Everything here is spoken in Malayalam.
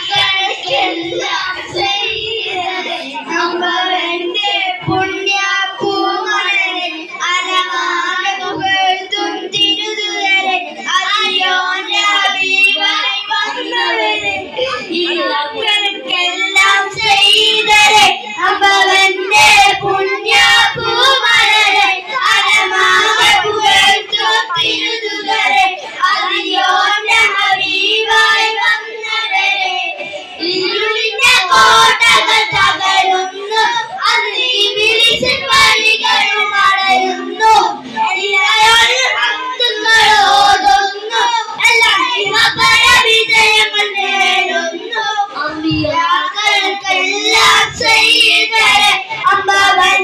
അമ്പിയാക്കൾക്കെല്ലാം ചെയ്തത് അമ്പവന്റെ പുണ്യപൂമലരെ അലമാല പുകഴ്ത്തും തിരുതുതരെ അയ്യോന്റെ ഹബീബായി വന്നവരെ ഈ മക്കൾക്കെല്ലാം ചെയ്തത് അമ്പവന്റെ പുണ്യപൂമലരെ അലമാല പുകഴ്ത്തും തിരുതുതരെ അയ്യോന്റെ ഹബീബായി വന്നവരെ ഇരുളിന്റെ കോട്ടകൾ തകരുന്നു അത് ഇബ്ലീസിൻ വഴികളും അടയുന്നു എല്ലാവരും ഭക്തങ്ങൾ ഓതുന്നു എല്ലാ വിജയങ്ങൾ നേടുന്നു അമ്പിയാക്കൾക്കെല്ലാം ചെയ്തത് അമ്പവൻ